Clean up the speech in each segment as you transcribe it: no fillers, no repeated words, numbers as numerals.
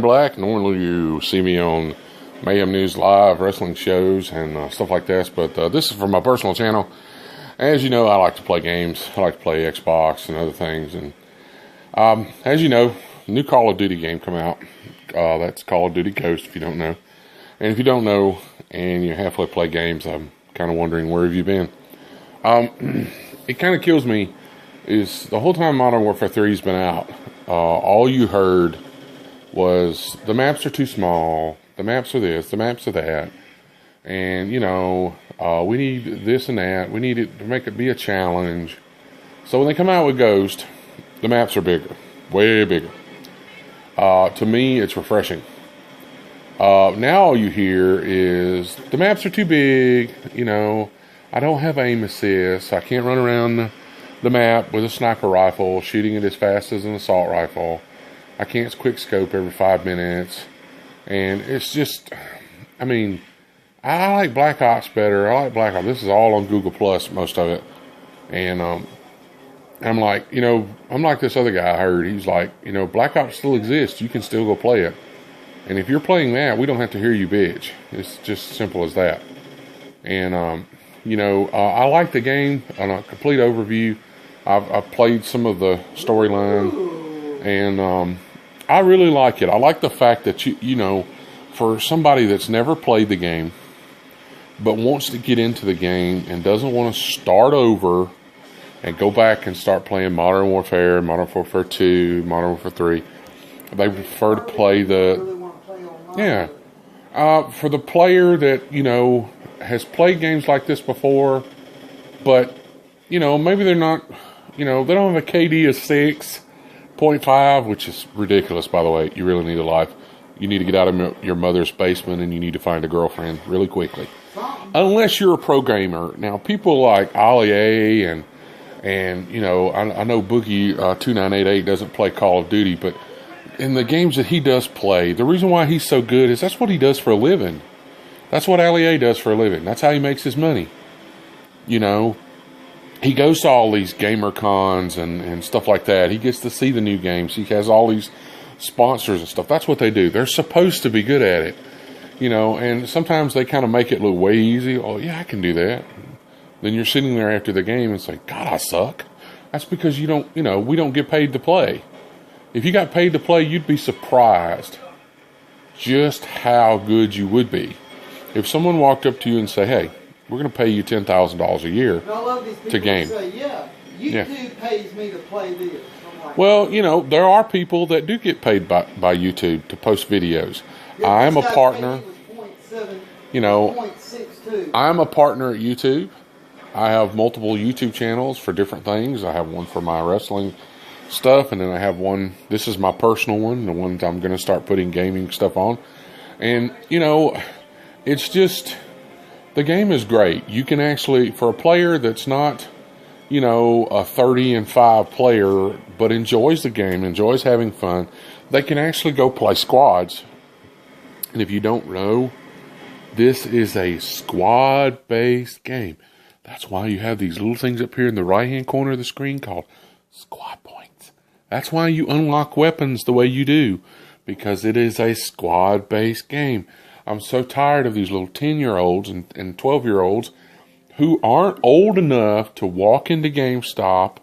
Black. Normally you see me on Mayhem News Live, wrestling shows, and stuff like this, but this is for my personal channel. As you know, I like to play games. I like to play Xbox and other things, and as you know, new Call of Duty game come out. That's Call of Duty Ghost, if you don't know. And if you don't know, and you halfway play games, I'm kind of wondering, where have you been? It kind of kills me is the whole time Modern Warfare 3 has been out, all you heard was the maps are too small, the maps are this, the maps are that, and you know, we need this and that, we need it to make it be a challenge. So when they come out with Ghost, the maps are bigger, way bigger. To me, it's refreshing. Now all you hear is the maps are too big, you know, I don't have aim assist, I can't run around the map with a sniper rifle shooting it as fast as an assault rifle. I can't quick scope every 5 minutes. And it's just, I mean, I like Black Ops better. I like Black Ops. This is all on Google Plus, most of it. And I'm like, you know, I'm like this other guy I heard. He's like, you know, Black Ops still exists. You can still go play it. And if you're playing that, we don't have to hear you bitch. It's just simple as that. And, you know, I like the game on a complete overview. I've played some of the storyline, and I really like it. I like the fact that, you know, for somebody that's never played the game, but wants to get into the game and doesn't want to start over and go back and start playing Modern Warfare, Modern Warfare 2, Modern Warfare 3, they prefer to play the, yeah. For the player that, you know, has played games like this before, but, you know, maybe they're not, you know, they don't have a KD of 6.5, which is ridiculous, by the way. You really need a life. You need to get out of your mother's basement and you need to find a girlfriend really quickly. Unless you're a pro gamer. Now, people like Ali A and you know, I know Boogie 2988 doesn't play Call of Duty, but in the games that he does play, the reason why he's so good is that's what he does for a living. That's what Ali A does for a living. That's how he makes his money. You know, he goes to all these gamer cons and stuff like that. He gets to see the new games. He has all these sponsors and stuff. That's what they do. They're supposed to be good at it. You know, and sometimes they kind of make it look way easy. Oh, yeah, I can do that. Then you're sitting there after the game and say, God, I suck. That's because you don't, you know, we don't get paid to play. If you got paid to play, you'd be surprised just how good you would be. If someone walked up to you and say, hey, we're going to pay you $10,000 a year to game. Say, yeah, YouTube pays me to play this. Like, well, you know, there are people that do get paid by YouTube to post videos. I am a partner. You know, I'm a partner at YouTube. I have multiple YouTube channels for different things. I have one for my wrestling stuff, and then I have one, this is my personal one, the one I'm going to start putting gaming stuff on. And, you know, it's just, the game is great. You can actually, for a player that's not, you know, a 30-5 player, but enjoys the game, enjoys having fun, they can actually go play squads. And if you don't know, this is a squad-based game. That's why you have these little things up here in the right-hand corner of the screen called squad points. That's why you unlock weapons the way you do, because it is a squad-based game. I'm so tired of these little 10-year-olds and 12-year-olds who aren't old enough to walk into GameStop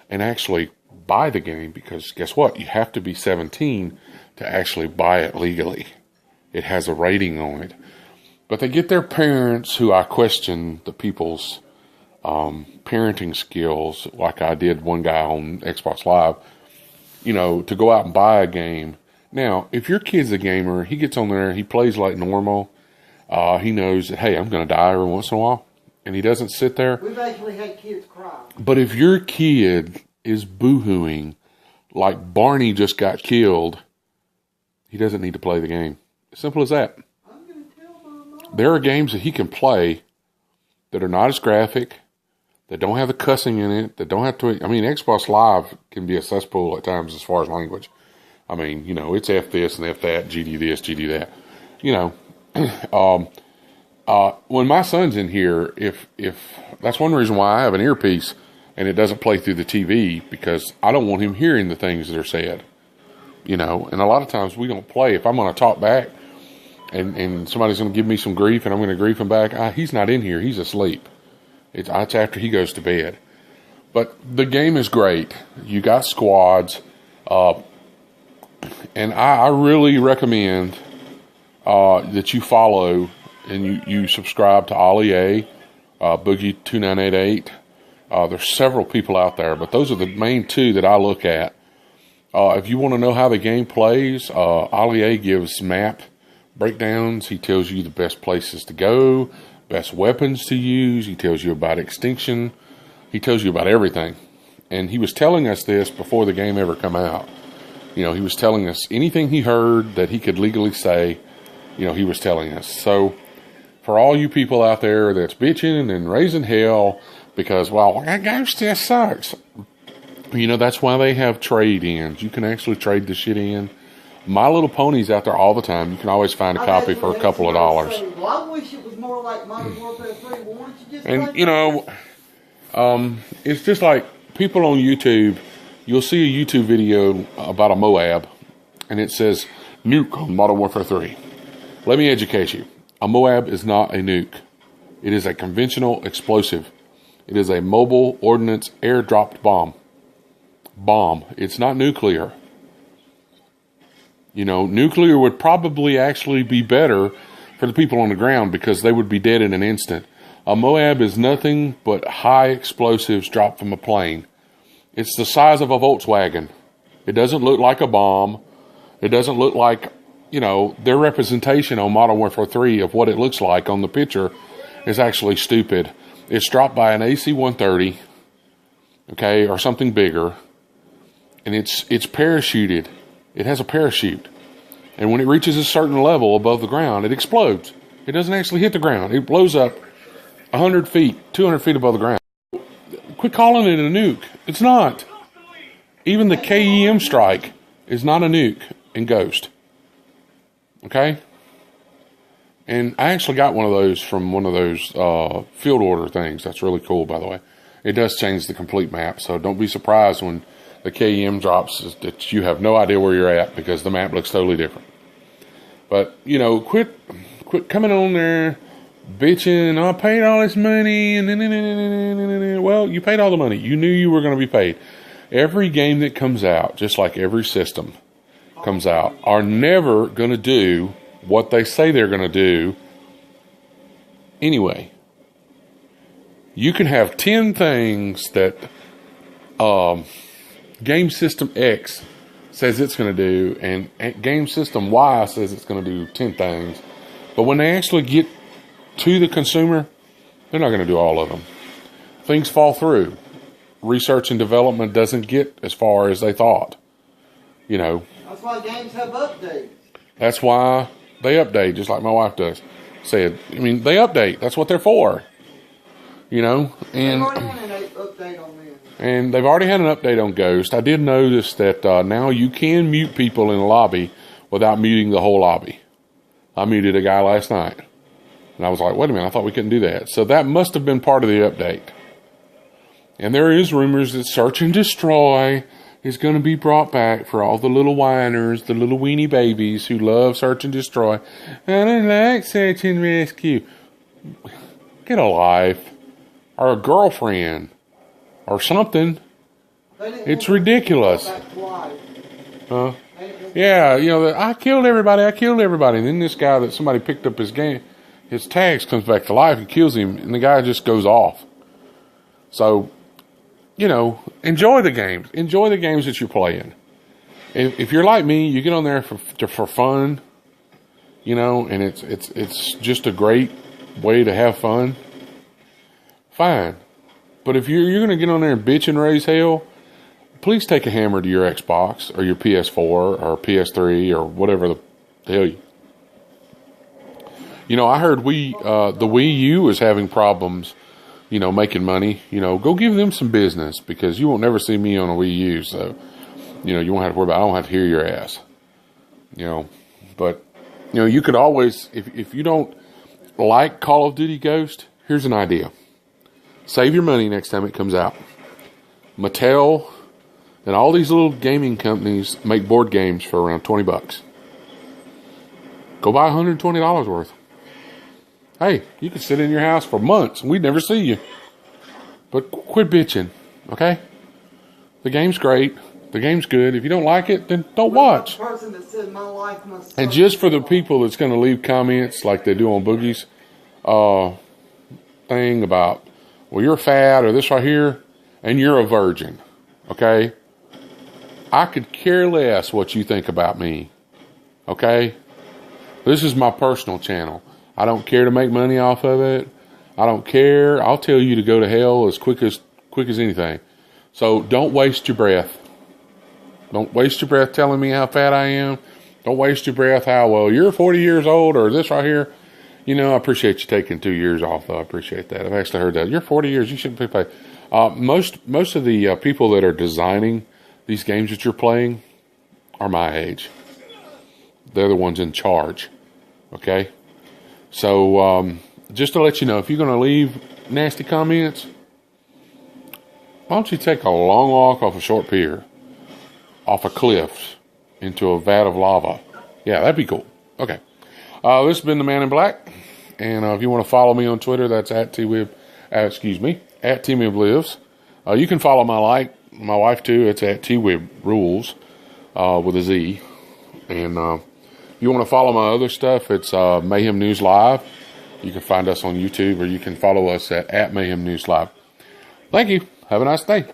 and actually buy the game, because guess what? You have to be 17 to actually buy it legally. It has a rating on it. But they get their parents, who I question the people's parenting skills, like I did one guy on Xbox Live, you know, to go out and buy a game. Now, if your kid's a gamer, he gets on there, he plays like normal, he knows that, hey, I'm going to die every once in a while, and he doesn't sit there. We've actually had kids cry. But if your kid is boo-hooing like Barney just got killed, he doesn't need to play the game. Simple as that. I'm going to tell my mom. There are games that he can play that are not as graphic, that don't have the cussing in it, that don't have to, I mean, Xbox Live can be a cesspool at times as far as language. I mean, you know, it's F this and F that, GD this, GD that. You know, when my son's in here, if that's one reason why I have an earpiece and it doesn't play through the TV, because I don't want him hearing the things that are said. you know, and a lot of times we don't play. If I'm going to talk back and somebody's going to give me some grief and I'm going to grief him back, he's not in here. He's asleep. It's after he goes to bed. But the game is great. You got squads. And I really recommend that you follow and you subscribe to Ollie A, Boogie2988. There's several people out there, but those are the main two that I look at. If you want to know how the game plays, Ollie A gives map breakdowns. He tells you the best places to go, best weapons to use. He tells you about extinction. He tells you about everything. And he was telling us this before the game ever come out. You know, he was telling us anything he heard that he could legally say, you know, he was telling us. So for all you people out there that's bitching and raising hell because, well, that ghost just sucks. You know, that's why they have trade-ins. You can actually trade the shit in. My Little Pony's out there all the time. You can always find a copy for a couple of dollars. Well, I wish it was more like Modern Warfare 3. Well, why don't you just And, you know, it's just like people on YouTube, you'll see a YouTube video about a Moab, and it says, nuke on Modern Warfare 3. Let me educate you. A Moab is not a nuke. It is a conventional explosive. It is a mobile ordnance air-dropped bomb. It's not nuclear. You know, nuclear would probably actually be better for the people on the ground because they would be dead in an instant. A Moab is nothing but high explosives dropped from a plane. It's the size of a Volkswagen. It doesn't look like a bomb. It doesn't look like, you know, their representation on Modern Warfare 3 of what it looks like on the picture is actually stupid. It's dropped by an AC-130, okay, or something bigger, and it's parachuted. It has a parachute. And when it reaches a certain level above the ground, it explodes. It doesn't actually hit the ground. It blows up 100 feet, 200 feet above the ground. Quit calling it a nuke. It's not. Even the KEM strike is not a nuke in Ghost. Okay? And I actually got one of those from one of those field order things. That's really cool, by the way. It does change the complete map, so don't be surprised when the KEM drops that you have no idea where you're at because the map looks totally different. But, you know, quit coming on there bitching, I paid all this money, and well, you paid all the money. You knew you were going to be paid. Every game that comes out, just like every system comes out, are never going to do what they say they're going to do anyway. You can have 10 things that Game System X says it's going to do, and Game System Y says it's going to do 10 things. But when they actually get to the consumer, they're not going to do all of them. Things fall through. Research and development doesn't get as far as they thought. You know. That's why games have updates. That's why they update, just like my wife does. Said, I mean, they update. That's what they're for. You know, and they've already had an update on Ghost. I did notice that now you can mute people in a lobby without muting the whole lobby. I muted a guy last night. And I was like, wait a minute, I thought we couldn't do that. So that must have been part of the update. And there is rumors that Search and Destroy is going to be brought back for all the little whiners, the little weenie babies who love Search and Destroy. I don't like Search and Rescue. Get a life. Or a girlfriend. Or something. It's ridiculous. Huh? Yeah, you know, I killed everybody. And then this guy that somebody picked up his tags comes back to life and kills him, and the guy just goes off. So, you know, enjoy the games. Enjoy the games that you're playing. If you're like me, you get on there for fun, you know, and it's just a great way to have fun. Fine. But if you're going to get on there and bitch and raise hell, please take a hammer to your Xbox or your PS4 or PS3 or whatever the hell you know, I heard the Wii U is having problems, you know, making money. You know, go give them some business because you won't never see me on a Wii U. So, you know, you won't have to worry about it. I don't have to hear your ass. You know, but, you know, you could always, if you don't like Call of Duty Ghost, here's an idea. Save your money next time it comes out. Mattel And all these little gaming companies make board games for around $20. Go buy $120 worth. Hey, you can sit in your house for months and we'd never see you. But quit bitching, okay? The game's great. The game's good. If you don't like it, then don't watch. Person that said my life must And just for the people that's going to leave comments like they do on Boogie's thing about, well, you're fat or this right here, and you're a virgin, okay? I could care less what you think about me, okay? This is my personal channel. I don't care to make money off of it. I don't care. I'll tell you to go to hell as quick as anything. So don't waste your breath. Don't waste your breath telling me how fat I am. Don't waste your breath how, well, you're 40 years old or this right here. You know, I appreciate you taking 2 years off, though. I appreciate that. I've actually heard that. You're 40 years. You shouldn't be paid. Most of the people that are designing these games that you're playing are my age. They're the ones in charge. Okay? So, just to let you know, if you're going to leave nasty comments, why don't you take a long walk off a short pier, off a cliff, into a vat of lava? Yeah, that'd be cool. Okay. This has been the Man in Black. And if you want to follow me on Twitter, that's at TWib, at TWibLives. You can follow my wife too. It's at TWibRules, with a Z. And if you want to follow my other stuff, it's Mayhem News Live. You can find us on YouTube, or you can follow us at Mayhem News Live. Thank you. Have a nice day.